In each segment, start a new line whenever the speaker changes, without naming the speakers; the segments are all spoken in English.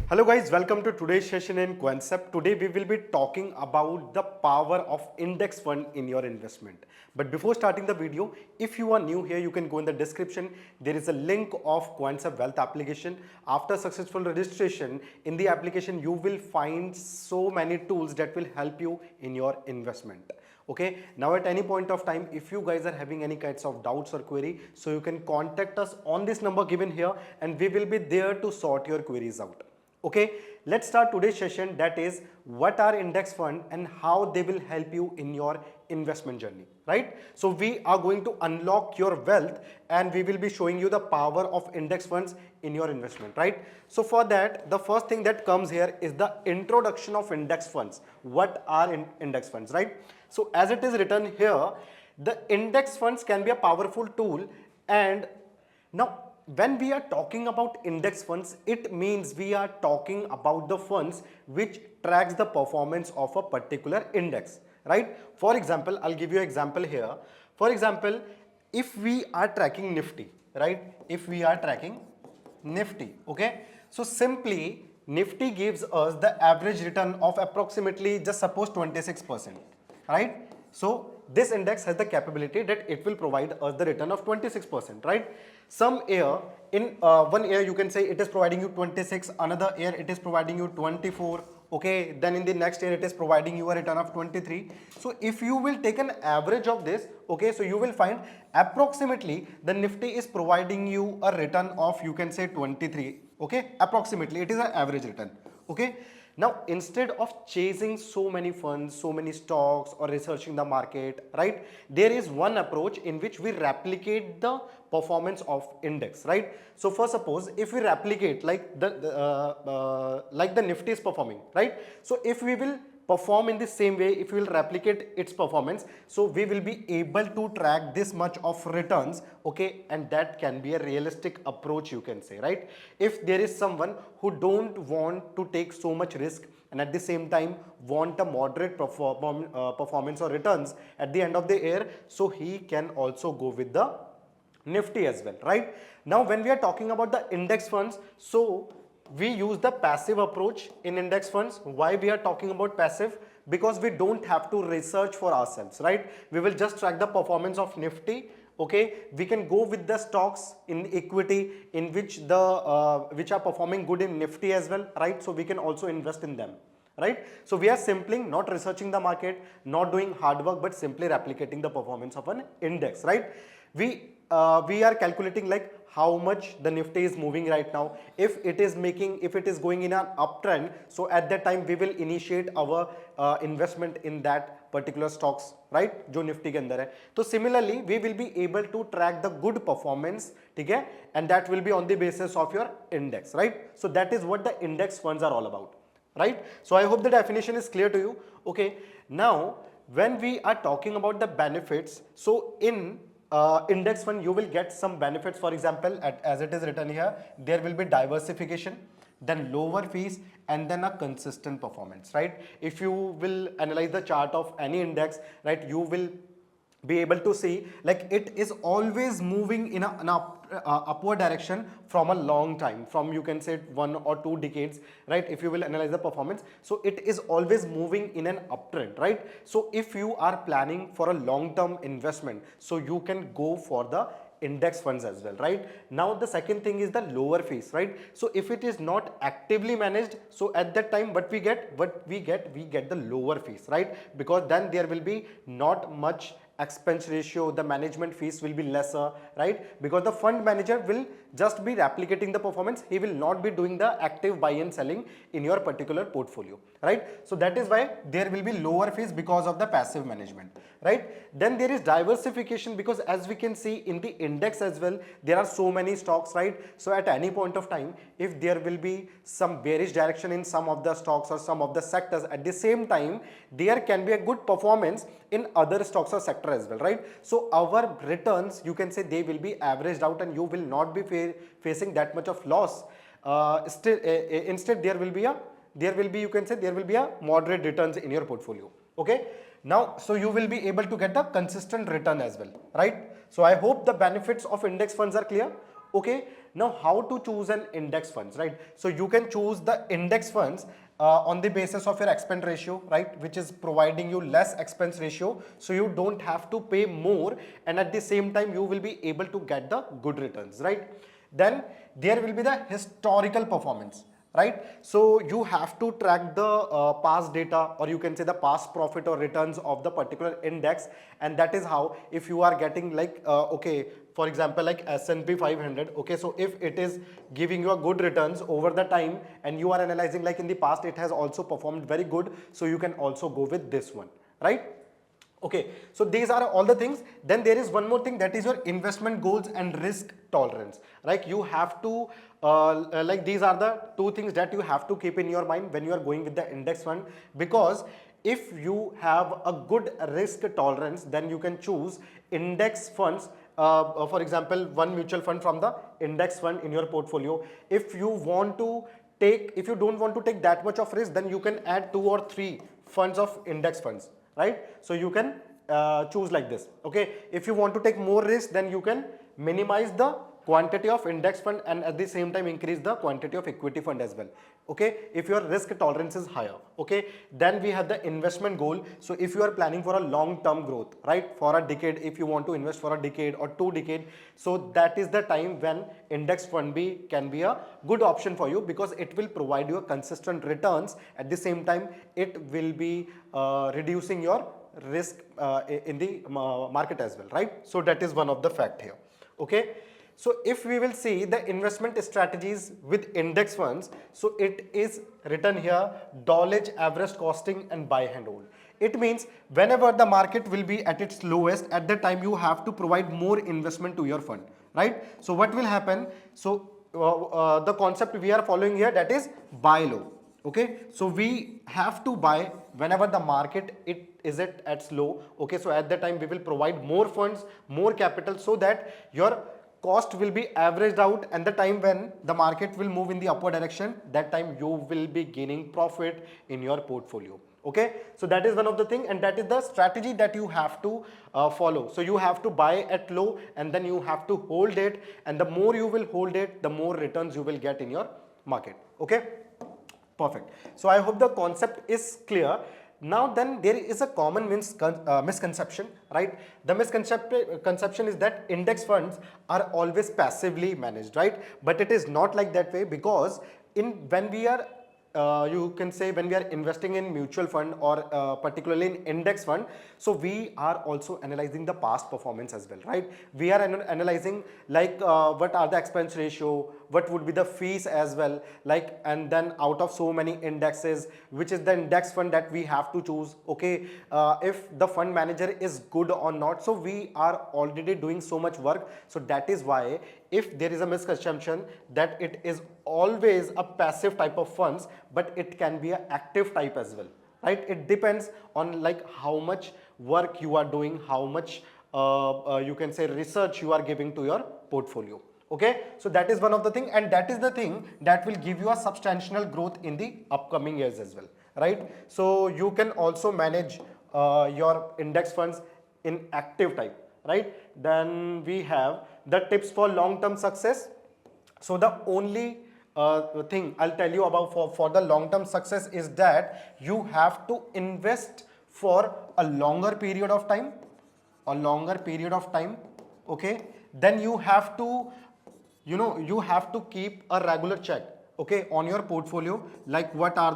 Hello guys, welcome to today's session in Quantsapp. Today we will be talking about the power of index fund in your investment. But before starting the video, if you are new here, you can go in the description. There is a link of Quantsapp Wealth application. After successful registration, in the application you will find so many tools that will help you in your investment. Okay, now at any point of time, if you guys are having any kinds of doubts or query, so you can contact us on this number given here and we will be there to sort your queries out. Okay, let's start today's session, that is what are index fund and how they will help you in your investment journey, right? So we are going to unlock your wealth and we will be showing you the power of index funds in your investment, right? So for that, the first thing that comes here is the introduction of index funds. What are index funds, right? So as it is written here, the index funds can be a powerful tool. And now when we are talking about index funds, it means we are talking about the funds which tracks the performance of a particular index, right? For example, I'll give you an example here. For example, if we are tracking NIFTY, right? If we are tracking NIFTY, okay? So simply NIFTY gives us the average return of approximately, just suppose 26%, right? So this index has the capability that it will provide us the return of 26%, right? Some year, in one year you can say it is providing you 26, another year it is providing you 24, okay, then in the next year it is providing you a return of 23. So if you will take an average of this, okay, so you will find approximately the NIFTY is providing you a return of, you can say 23, okay, approximately it is an average return, okay. Now, instead of chasing so many funds, so many stocks or researching the market, right, there is one approach in which we replicate the performance of index, right? So, for suppose if we replicate like the NIFTY is performing, right? So, if we will perform in the same way, if we will replicate its performance, so we will be able to track this much of returns, okay, and that can be a realistic approach, you can say, right? If there is someone who don't want to take so much risk and at the same time want a moderate performance or returns at the end of the year, so he can also go with the NIFTY as well, right? Now when we are talking about the index funds, so we use the passive approach in index funds. Why we are talking about passive? Because we don't have to research for ourselves, right? We will just track the performance of NIFTY, okay. We can go with the stocks in equity in which the which are performing good in NIFTY as well, right? So we can also invest in them, right? So we are simply not researching the market, not doing hard work, but simply replicating the performance of an index, right? We are calculating like how much the NIFTY is moving right now. If it is going in an uptrend, so at that time we will initiate our investment in that particular stocks, right? जो NIFTY के अंदर है. So similarly, we will be able to track the good performance, ठीक है? And that will be on the basis of your index, right? So that is what the index funds are all about, right? So I hope the definition is clear to you. Okay. Now, when we are talking about the benefits, so in index fund you will get some benefits. For example, as it is written here, there will be diversification, then lower fees, and then a consistent performance, right? If you will analyze the chart of any index, right, you will be able to see like it is always moving in an upward direction from a long time, from you can say 1 or 2 decades, right? If you will analyze the performance, so it is always moving in an uptrend, right? So if you are planning for a long-term investment, so you can go for the index funds as well, right? Now the second thing is the lower fees, right? So if it is not actively managed, so at that time we get the lower fees, right? Because then there will be not much expense ratio, the management fees will be lesser, right? Because the fund manager will just be replicating the performance, he will not be doing the active buy and selling in your particular portfolio, right? So that is why there will be lower fees because of the passive management, right? Then there is diversification, because as we can see in the index as well, there are so many stocks, right? So at any point of time, if there will be some bearish direction in some of the stocks or some of the sectors, at the same time there can be a good performance in other stocks or sector as well, right? So our returns, you can say, they will be averaged out and you will not be facing that much of loss. Instead there will be you can say there will be a moderate returns in your portfolio, okay. Now, so you will be able to get the consistent return as well, right? So I hope the benefits of index funds are clear. Okay, now how to choose an index funds, right? So you can choose the index funds on the basis of your expense ratio, right, which is providing you less expense ratio, so you don't have to pay more, and at the same time you will be able to get the good returns, right? Then there will be the historical performance, right? So you have to track the past data, or you can say the past profit or returns of the particular index, and that is how, if you are getting like okay, for example, like S&P 500, okay, so if it is giving you a good returns over the time, and you are analyzing like in the past it has also performed very good, so you can also go with this one, right? Okay, so these are all the things. Then there is one more thing, that is your investment goals and risk tolerance. Like you have to like these are the two things that you have to keep in your mind when you are going with the index fund, because if you have a good risk tolerance, then you can choose index funds. For example, one mutual fund from the index fund in your portfolio. If you want to take, if you don't want to take that much of risk, then you can add 2 or 3 funds of index funds, right? So you can choose like this. Okay, if you want to take more risk, then you can minimize the quantity of index fund and at the same time increase the quantity of equity fund as well. Okay, if your risk tolerance is higher. Okay, then we have the investment goal. So if you are planning for a long term growth, right, for a decade, if you want to invest for a decade or 2 decades, so that is the time when index fund can be a good option for you, because it will provide you a consistent returns. At the same time, it will be reducing your risk in the market as well, right? So that is one of the fact here. Okay, so if we will see the investment strategies with index funds, so it is written here, Dawlage average costing and buy and hold. It means whenever the market will be at its lowest, at the time you have to provide more investment to your fund, right? So what will happen? So the concept we are following here, that is buy low. Okay, so we have to buy whenever the market is at its low. Okay, so at that time we will provide more funds, more capital, so that your cost will be averaged out, and the time when the market will move in the upward direction, that time you will be gaining profit in your portfolio. Okay, so that is one of the thing, and that is the strategy that you have to follow. So you have to buy at low, and then you have to hold it, and the more you will hold it, the more returns you will get in your market. Okay, perfect. So I hope the concept is clear. Now then, there is a common misconception, right? The misconception is that index funds are always passively managed, right? But it is not like that way, because when we are you can say when we are investing in mutual fund or particularly in index fund, so we are also analyzing the past performance as well, right? We are analyzing like what are the expense ratio, what would be the fees as well, like, and then out of so many indexes, which is the index fund that we have to choose. Okay, if the fund manager is good or not, so we are already doing so much work. So that is why if there is a misconception that it is always a passive type of funds, but it can be an active type as well, right? It depends on like how much work you are doing, how much you can say research you are giving to your portfolio. Okay, so that is one of the thing, and that is the thing that will give you a substantial growth in the upcoming years as well, right? So you can also manage your index funds in active type, right? Then we have the tips for long-term success. So the only thing I'll tell you about for the long-term success is that you have to invest for a longer period of time, okay? Then you have to, you have to keep a regular check, okay, on your portfolio, like what are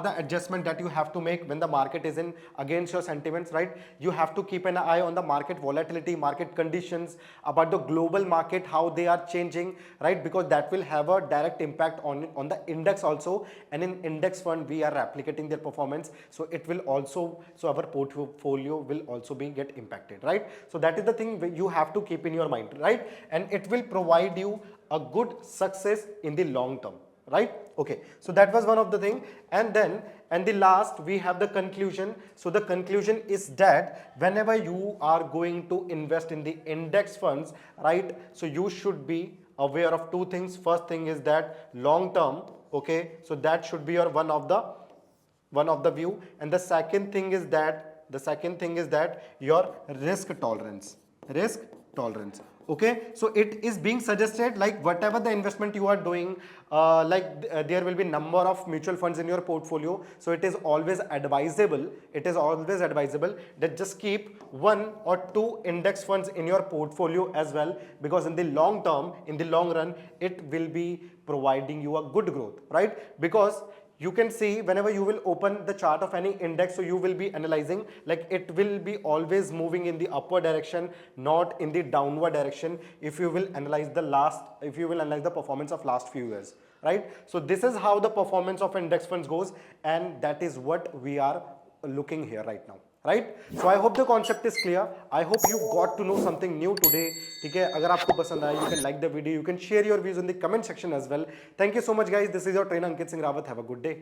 the adjustment that you have to make when the market is in against your sentiments, right? You have to keep an eye on the market volatility, market conditions, about the global market, how they are changing, right? Because that will have a direct impact on the index also, and in index fund we are replicating their performance, so it will also, so our portfolio will also be get impacted, right? So that is the thing you have to keep in your mind, right? And it will provide you a good success in the long term, right? Okay, so that was one of the thing. And then, and the last, we have the conclusion. So the conclusion is that whenever you are going to invest in the index funds, right, so you should be aware of 2 things. First thing is that long term, okay, so that should be your one of the view. And the second thing is that your risk tolerance, Okay, so it is being suggested like whatever the investment you are doing, there will be number of mutual funds in your portfolio. So it is always advisable. It is always advisable that just keep one or two index funds in your portfolio as well, because in the long term, in the long run, it will be providing you a good growth, right? Because you can see whenever you will open the chart of any index, so you will be analyzing like it will be always moving in the upward direction, not in the downward direction, if you will analyze the performance of last few years, right? So this is how the performance of index funds goes, and that is what we are looking here right now, right? So I hope the concept is clear. I hope you got to know something new today. ठीक है, अगर आपको पसंद आया, you can like the video, you can share your views in the comment section as well. Thank you so much guys. This is your trainer Ankit Singh Rawat. Have a good day.